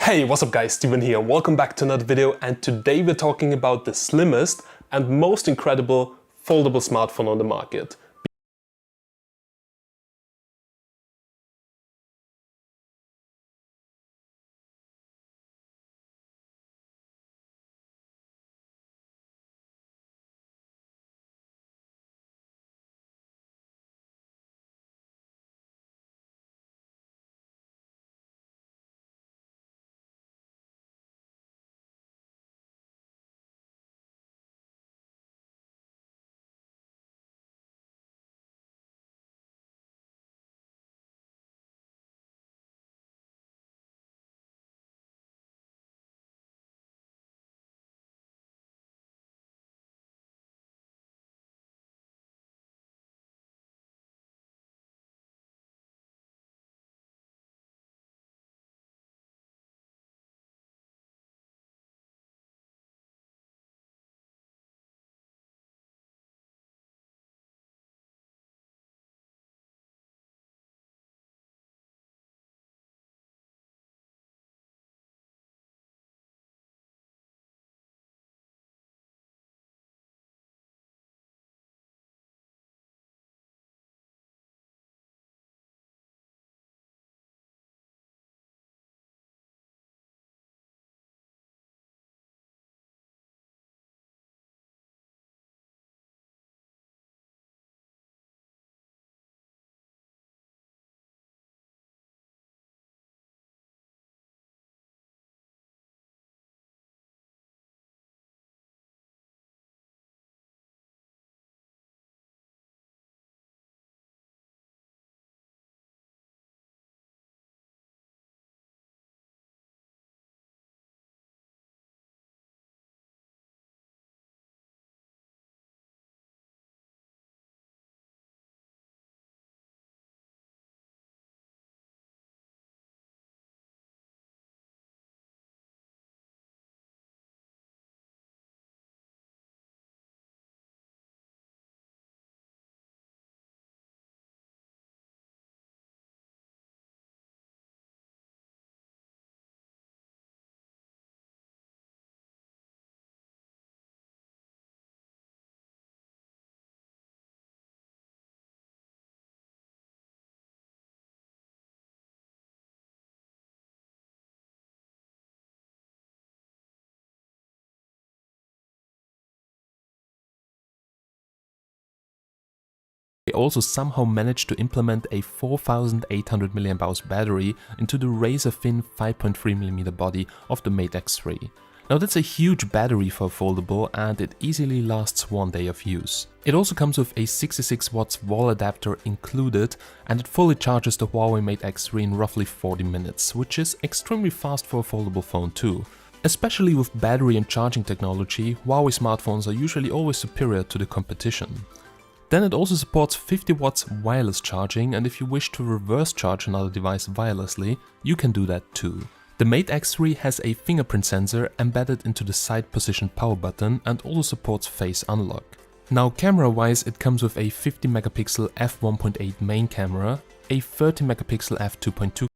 Hey, what's up guys, Steven here. Welcome back to another video, and today we're talking about the slimmest and most incredible foldable smartphone on the market. They also somehow managed to implement a 4800 mAh battery into the razor-thin 5.3mm body of the Mate X3. Now that's a huge battery for a foldable, and it easily lasts one day of use. It also comes with a 66 watts wall adapter included, and it fully charges the Huawei Mate X3 in roughly 40 minutes, which is extremely fast for a foldable phone too. Especially with battery and charging technology, Huawei smartphones are usually always superior to the competition. Then it also supports 50 watts wireless charging, and if you wish to reverse charge another device wirelessly, you can do that too. The Mate X3 has a fingerprint sensor embedded into the side position power button and also supports face unlock. Now camera wise, it comes with a 50 megapixel f1.8 main camera, a 30 megapixel f2.2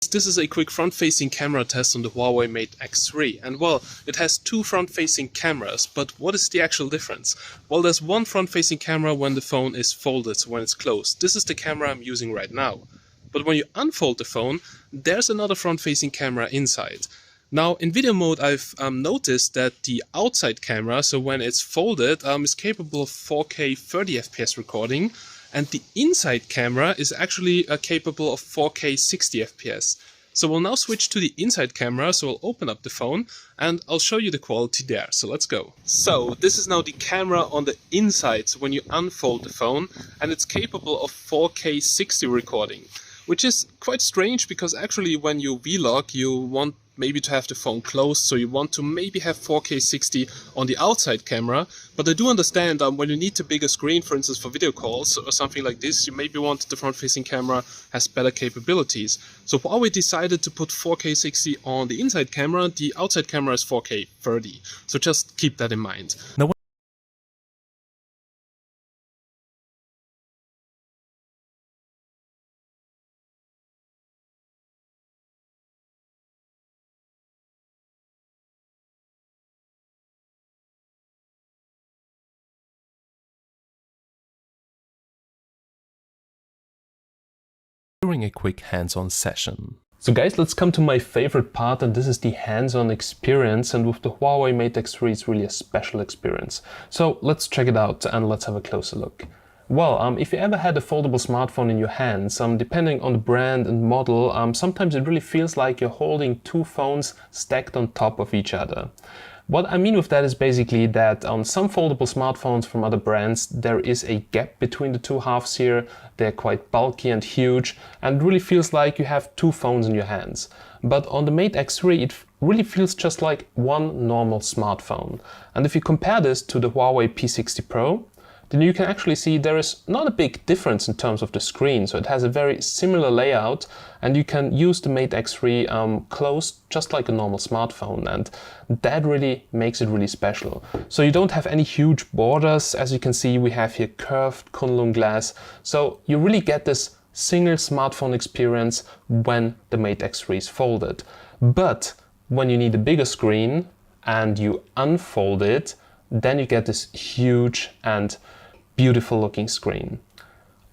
This is a quick front-facing camera test on the Huawei Mate X3, and well, it has two front-facing cameras, but what is the actual difference? Well, there's one front-facing camera when the phone is folded, so when it's closed. This is the camera I'm using right now. But when you unfold the phone, there's another front-facing camera inside. Now, in video mode, I've noticed that the outside camera, so when it's folded, is capable of 4K 30 FPS recording, and the inside camera is actually capable of 4K 60 FPS. So we'll now switch to the inside camera, so I'll open up the phone and I'll show you the quality there. So let's go. So this is now the camera on the inside, so when you unfold the phone, and it's capable of 4K 60 recording, which is quite strange because actually when you vlog, you want maybe to have the phone closed, so you want to maybe have 4K 60 on the outside camera. But I do understand when you need a bigger screen, for instance for video calls or something like this, you maybe want the front-facing camera has better capabilities. So Huawei decided to put 4K 60 on the inside camera, the outside camera is 4K 30. So just keep that in mind. Now, during a quick hands-on session. So guys, let's come to my favorite part, and this is the hands-on experience, and with the Huawei Mate X3 it's really a special experience. So let's check it out and let's have a closer look. Well, if you ever had a foldable smartphone in your hands, depending on the brand and model, sometimes it really feels like you're holding two phones stacked on top of each other. What I mean with that is basically that on some foldable smartphones from other brands, there is a gap between the two halves here. They're quite bulky and huge, and it really feels like you have two phones in your hands. But on the Mate X3, it really feels just like one normal smartphone. And if you compare this to the Huawei P60 Pro, then you can actually see there is not a big difference in terms of the screen. So it has a very similar layout, and you can use the Mate X3 closed just like a normal smartphone, and that really makes it really special. So you don't have any huge borders. As you can see, we have here curved Kunlun glass. So you really get this single smartphone experience when the Mate X3 is folded. But when you need a bigger screen and you unfold it, then you get this huge and beautiful looking screen.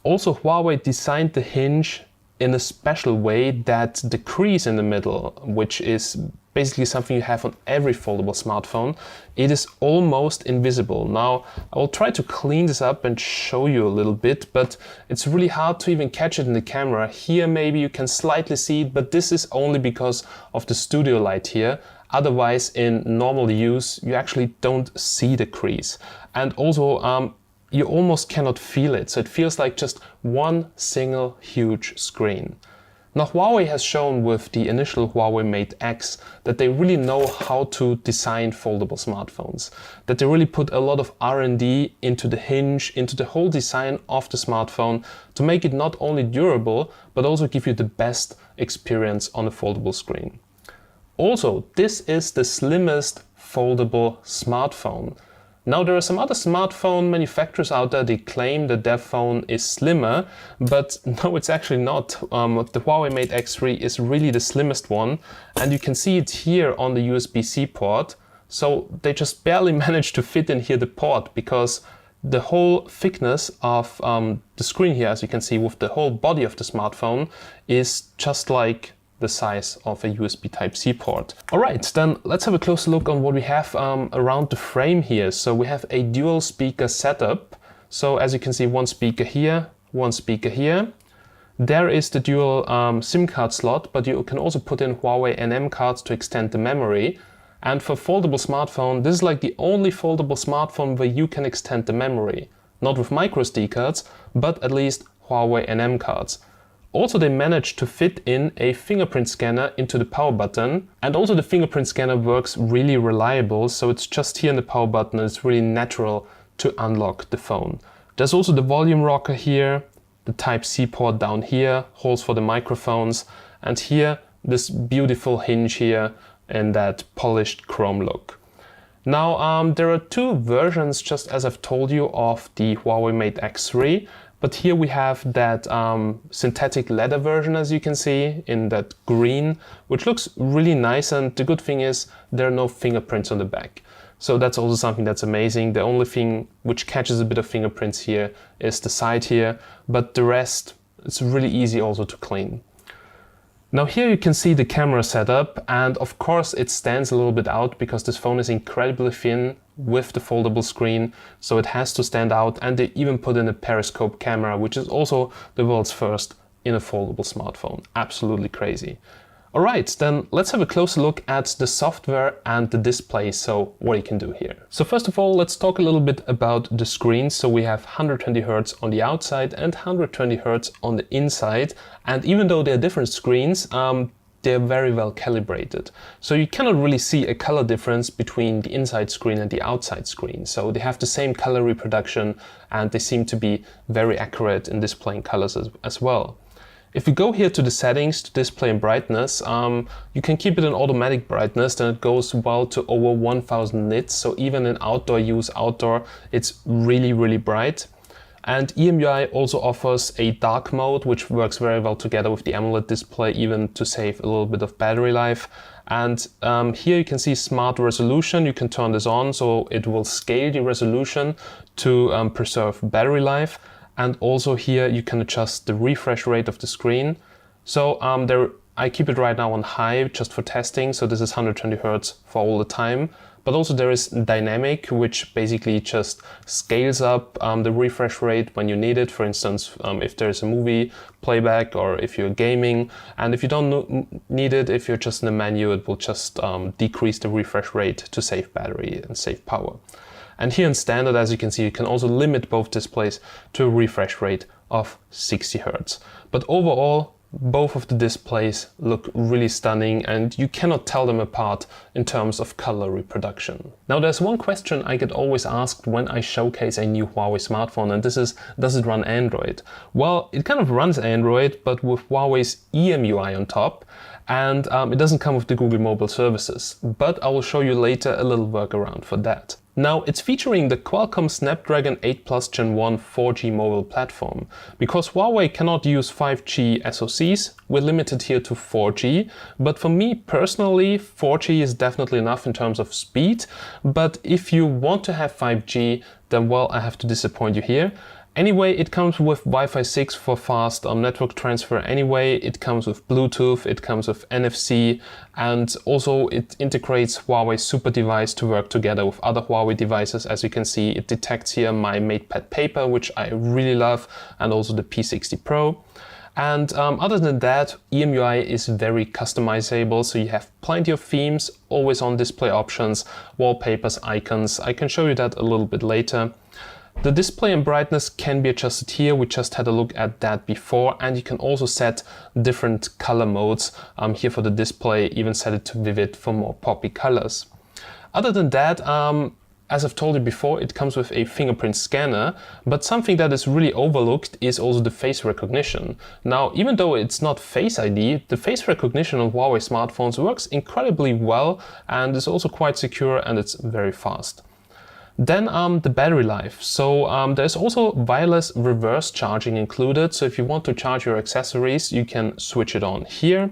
Also, Huawei designed the hinge in a special way that the crease in the middle, which is basically something you have on every foldable smartphone, it is almost invisible. Now, I will try to clean this up and show you a little bit, but it's really hard to even catch it in the camera. Here maybe you can slightly see it, but this is only because of the studio light here. Otherwise, in normal use, you actually don't see the crease. And also, you almost cannot feel it. So it feels like just one single huge screen. Now, Huawei has shown with the initial Huawei Mate X that they really know how to design foldable smartphones. That they really put a lot of R&D into the hinge, into the whole design of the smartphone to make it not only durable, but also give you the best experience on a foldable screen. Also, this is the slimmest foldable smartphone. Now, there are some other smartphone manufacturers out there, they claim that their phone is slimmer, but no, it's actually not. The Huawei Mate X3 is really the slimmest one, and you can see it here on the USB-C port. So they just barely managed to fit in here the port, because the whole thickness of the screen here, as you can see with the whole body of the smartphone, is just like the size of a USB Type-C port. Alright, then let's have a closer look on what we have around the frame here. So we have a dual speaker setup. So as you can see, one speaker here, one speaker here. There is the dual SIM card slot, but you can also put in Huawei NM cards to extend the memory. And for foldable smartphone, this is like the only foldable smartphone where you can extend the memory. Not with microSD cards, but at least Huawei NM cards. Also, they managed to fit in a fingerprint scanner into the power button, and also the fingerprint scanner works really reliable, so it's just here in the power button, it's really natural to unlock the phone. There's also the volume rocker here, the Type-C port down here, holes for the microphones, and here this beautiful hinge here in that polished chrome look. Now, there are two versions, just as I've told you, of the Huawei Mate X3. But here we have that synthetic leather version, as you can see, in that green, which looks really nice. And the good thing is there are no fingerprints on the back. So that's also something that's amazing. The only thing which catches a bit of fingerprints here is the side here, but the rest, it's really easy also to clean. Now here you can see the camera setup, and of course it stands a little bit out because this phone is incredibly thin with the foldable screen, so it has to stand out, and they even put in a periscope camera, which is also the world's first in a foldable smartphone. Absolutely crazy. Alright, then let's have a closer look at the software and the display, so what you can do here. So first of all, let's talk a little bit about the screen. So we have 120 Hz on the outside and 120 Hz on the inside, and even though they're different screens, they're very well calibrated. So you cannot really see a color difference between the inside screen and the outside screen. So they have the same color reproduction, and they seem to be very accurate in displaying colors as well. If we go here to the settings, to display and brightness, you can keep it in automatic brightness, then it goes well to over 1000 nits. So even in outdoor use, it's really, really bright. And EMUI also offers a dark mode, which works very well together with the AMOLED display, even to save a little bit of battery life. And here you can see smart resolution. You can turn this on, so it will scale the resolution to preserve battery life. And also here you can adjust the refresh rate of the screen. So I keep it right now on high just for testing. So this is 120 Hz for all the time. But also there is dynamic, which basically just scales up the refresh rate when you need it. For instance, if there's a movie playback or if you're gaming. And if you don't need it, if you're just in the menu, it will just decrease the refresh rate to save battery and save power. And here in standard, as you can see, you can also limit both displays to a refresh rate of 60 Hz. But overall, both of the displays look really stunning, and you cannot tell them apart in terms of color reproduction. Now there's one question I get always asked when I showcase a new Huawei smartphone, and this is, does it run Android? Well, it kind of runs Android, but with Huawei's EMUI on top, and it doesn't come with the Google mobile services. But I will show you later a little workaround for that. Now, it's featuring the Qualcomm Snapdragon 8 Plus Gen 1 4G mobile platform. Because Huawei cannot use 5G SoCs, we're limited here to 4G. But for me personally, 4G is definitely enough in terms of speed. But if you want to have 5G, then well, I have to disappoint you here. Anyway, it comes with Wi-Fi 6 for fast network transfer anyway, it comes with Bluetooth, it comes with NFC, and also it integrates Huawei Super Device to work together with other Huawei devices. As you can see, it detects here my MatePad Paper, which I really love, and also the P60 Pro. And other than that, EMUI is very customizable, so you have plenty of themes, always on display options, wallpapers, icons. I can show you that a little bit later. The display and brightness can be adjusted here. We just had a look at that before, and you can also set different color modes here for the display, even set it to vivid for more poppy colors. Other than that, as I've told you before, it comes with a fingerprint scanner, but something that is really overlooked is also the face recognition. Now, even though it's not Face ID, the face recognition on Huawei smartphones works incredibly well and is also quite secure, and it's very fast. Then the battery life. So there's also wireless reverse charging included. So if you want to charge your accessories, you can switch it on here.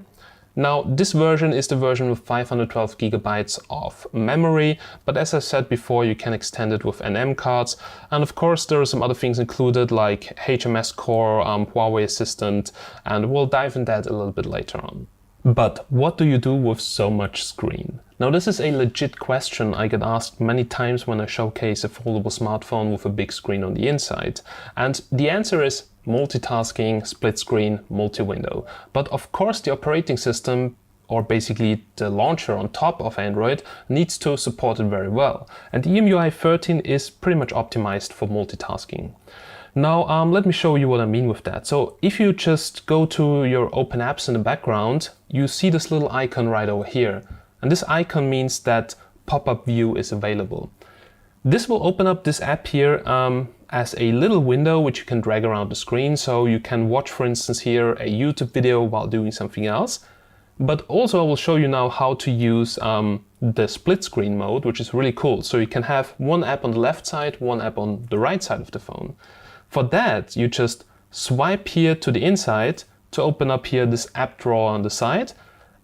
Now this version is the version with 512 GB of memory, but as I said before, you can extend it with NM cards. And of course there are some other things included like HMS Core, Huawei Assistant, and we'll dive in that a little bit later on. But what do you do with so much screen? Now this is a legit question I get asked many times when I showcase a foldable smartphone with a big screen on the inside. And the answer is multitasking, split screen, multi-window. But of course the operating system, or basically the launcher on top of Android, needs to support it very well. And EMUI 13 is pretty much optimized for multitasking. Now let me show you what I mean with that. So if you just go to your open apps in the background, you see this little icon right over here. And this icon means that pop-up view is available. This will open up this app here as a little window which you can drag around the screen. So you can watch, for instance, here a YouTube video while doing something else. But also I will show you now how to use the split screen mode, which is really cool. So you can have one app on the left side, one app on the right side of the phone. For that, you just swipe here to the inside to open up here this app drawer on the side.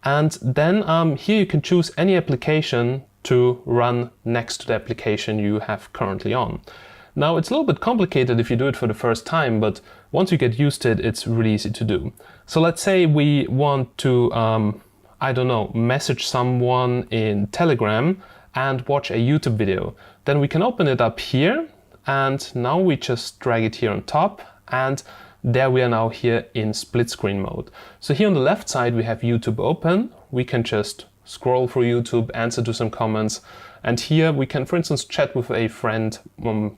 And then here you can choose any application to run next to the application you have currently on. Now it's a little bit complicated if you do it for the first time, but once you get used to it, it's really easy to do. So let's say we want to, I don't know, message someone in Telegram and watch a YouTube video. Then we can open it up here, and now we just drag it here on top, and there we are now here in split screen mode. So here on the left side we have YouTube open. We can just scroll through YouTube, answer to some comments, and here we can, for instance, chat with a friend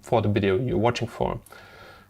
for the video you're watching for.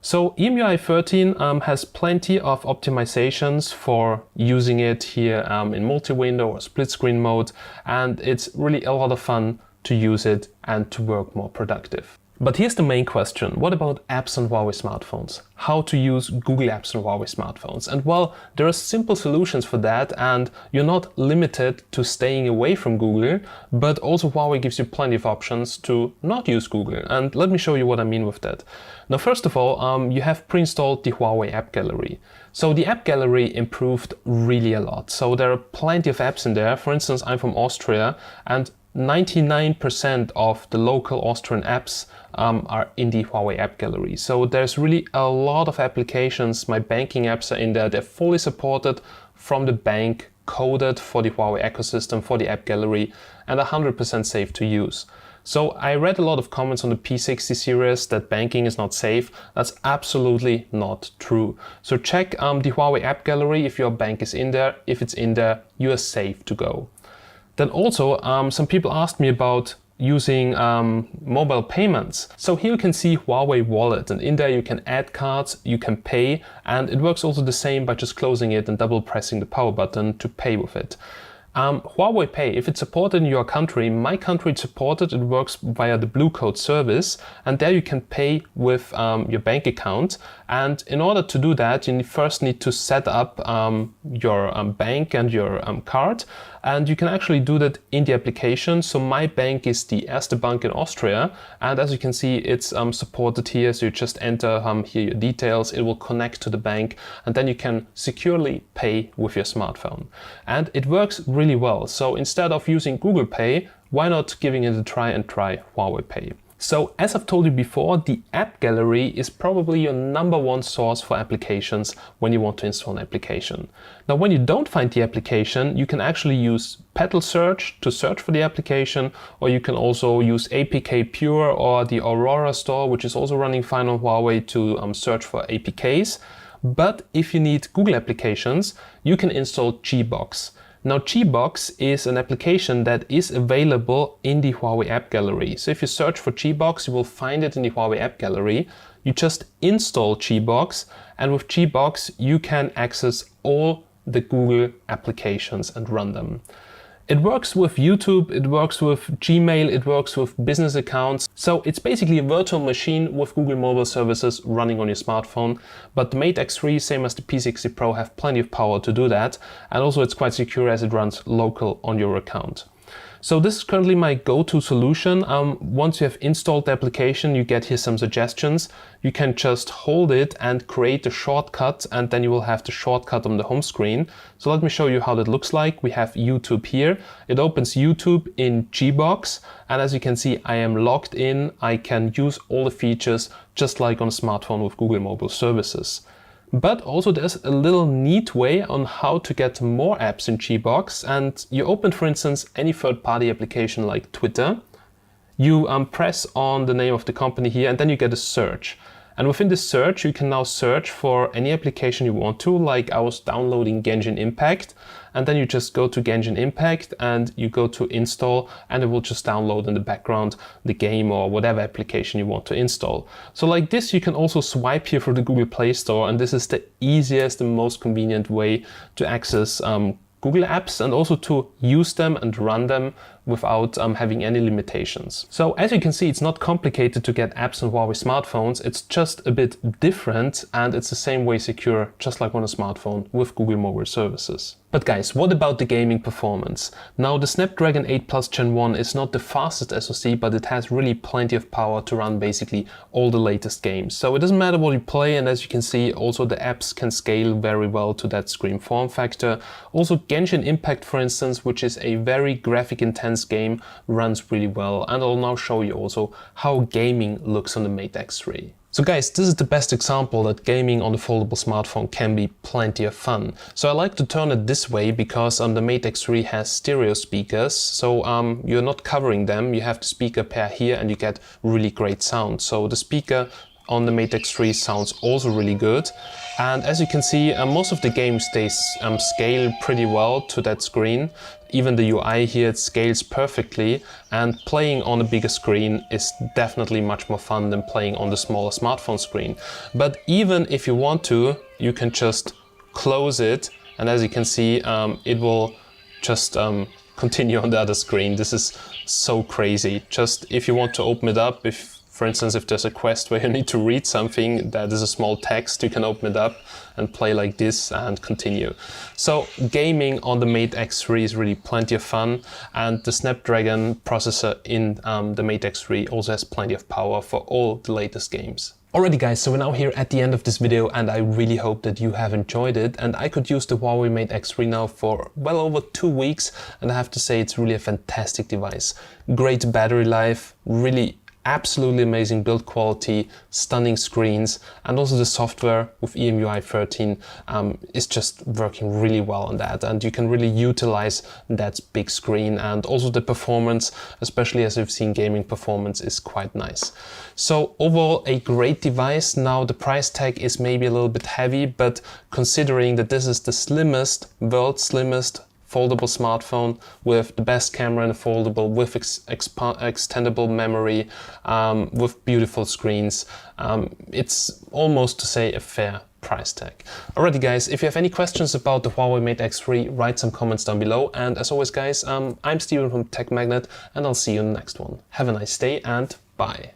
So EMUI 13 has plenty of optimizations for using it here in multi-window or split screen mode, and it's really a lot of fun to use it and to work more productive. But here's the main question. What about apps on Huawei smartphones? How to use Google Apps on Huawei smartphones? And well, there are simple solutions for that, and you're not limited to staying away from Google, but also Huawei gives you plenty of options to not use Google. And let me show you what I mean with that. Now, first of all, you have pre-installed the Huawei App Gallery. So the App Gallery improved really a lot. So there are plenty of apps in there. For instance, I'm from Austria, and 99% of the local Austrian apps are in the Huawei App Gallery. So there's really a lot of applications. My banking apps are in there. They're fully supported from the bank, coded for the Huawei ecosystem, for the App Gallery, and 100% safe to use. So I read a lot of comments on the P60 series that banking is not safe. That's absolutely not true. So check the Huawei App Gallery if your bank is in there. If it's in there, you are safe to go. Then also, some people asked me about using mobile payments. So here you can see Huawei Wallet, and in there you can add cards, you can pay, and it works also the same by just closing it and double pressing the power button to pay with it. Huawei Pay, if it's supported in your country, my country it's supported, it works via the Blue Code service, and there you can pay with your bank account. And in order to do that, you first need to set up your bank and your card, and you can actually do that in the application. So my bank is the Erste Bank in Austria, and as you can see, it's supported here. So you just enter here your details, it will connect to the bank, and then you can securely pay with your smartphone. And it works really well. So instead of using Google Pay, why not giving it a try and try Huawei Pay? So as I've told you before, the App Gallery is probably your #1 source for applications when you want to install an application. Now, when you don't find the application, you can actually use Petal Search to search for the application, or you can also use APK Pure or the Aurora Store, which is also running fine on Huawei, to search for APKs. But if you need Google applications, you can install Gbox. Now, Gbox is an application that is available in the Huawei App Gallery. So if you search for Gbox, you will find it in the Huawei App Gallery. You just install Gbox, and with Gbox, you can access all the Google applications and run them. It works with YouTube, it works with Gmail, it works with business accounts. So it's basically a virtual machine with Google mobile services running on your smartphone. But the Mate X3, same as the P60 Pro, have plenty of power to do that. And also it's quite secure as it runs local on your account. So this is currently my go-to solution. Once you have installed the application, you get here some suggestions. You can just hold it and create a shortcut, and then you will have the shortcut on the home screen. So let me show you how that looks like. We have YouTube here. It opens YouTube in Gbox, and as you can see, I am logged in. I can use all the features just like on a smartphone with Google mobile services. But also there's a little neat way on how to get more apps in Gbox. And you open, for instance, any third-party application like Twitter. You press on the name of the company here, and then you get a search. And within this search, you can now search for any application you want to, like I was downloading Genshin Impact, and then you just go to Genshin Impact and you go to install, and it will just download in the background the game or whatever application you want to install. So like this, you can also swipe here through the Google Play Store, and this is the easiest and most convenient way to access Google apps and also to use them and run them without having any limitations. So as you can see, it's not complicated to get apps on Huawei smartphones. It's just a bit different, and it's the same way secure, just like on a smartphone with Google Mobile Services. But guys, what about the gaming performance? Now, the Snapdragon 8 Plus Gen 1 is not the fastest SoC, but it has really plenty of power to run basically all the latest games. So it doesn't matter what you play, and as you can see, also the apps can scale very well to that screen form factor. Also Genshin Impact, for instance, which is a very graphic intense game, runs really well. And I'll now show you also how gaming looks on the Mate X3. So guys, this is the best example that gaming on the foldable smartphone can be plenty of fun. So I like to turn it this way because the Mate X3 has stereo speakers, so you're not covering them, you have the speaker pair here and you get really great sound. So the speaker on the Mate X3 sounds also really good. And as you can see, most of the games, they scale pretty well to that screen. Even the UI here, it scales perfectly, and playing on a bigger screen is definitely much more fun than playing on the smaller smartphone screen. But even if you want to, you can just close it, and as you can see, it will just continue on the other screen. This is so crazy. Just if you want to open it up, for instance, if there's a quest where you need to read something that is a small text, you can open it up and play like this and continue. So gaming on the Mate X3 is really plenty of fun, and the Snapdragon processor in the Mate X3 also has plenty of power for all the latest games. Alrighty guys, so we're now here at the end of this video, and I really hope that you have enjoyed it. And I could use the Huawei Mate X3 now for well over 2 weeks, and I have to say it's really a fantastic device. Great battery life, really absolutely amazing build quality, stunning screens, and also the software with EMUI 13 is just working really well on that, and you can really utilize that big screen. And also the performance, especially as you've seen, gaming performance is quite nice. So overall, a great device. Now the price tag is maybe a little bit heavy, but considering that this is the world's slimmest foldable smartphone with the best camera in a foldable, with extendable memory, with beautiful screens, it's almost to say a fair price tag. Alrighty guys, if you have any questions about the Huawei Mate X3, write some comments down below. And as always guys, I'm Steven from Tech Magnet, and I'll see you in the next one. Have a nice day and bye.